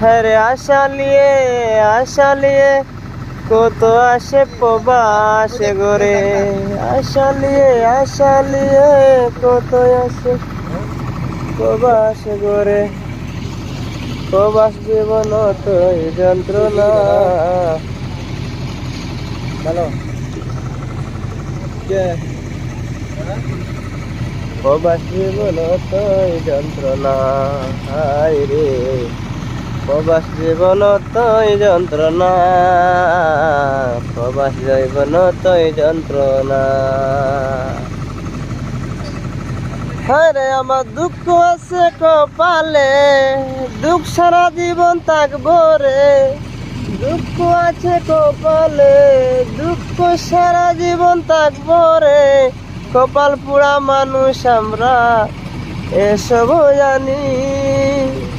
হ্যাঁ রে আশা লিয়ে কত আসে প্রবাসে গরে, আশা লিয়ে কত আসে প্রবাসে গরে। প্রবাস জীবন তোই যন্ত্রণা। ভালো প্রবাস জীবন তোই যন্ত্রণা, হায় রে প্রবাস জীবন তোই যন্ত্রণা, প্রবাস জীবন তোই যন্ত্রণা। হায় রে আমার দুঃখ আছে কপালে, দুঃখ সারা জীবন থাকবো রে। দুঃখ আছে কপালে, দুঃখ সারা জীবন থাকবো রে। কপাল পুরা মানুষ আমরা এসব জানি।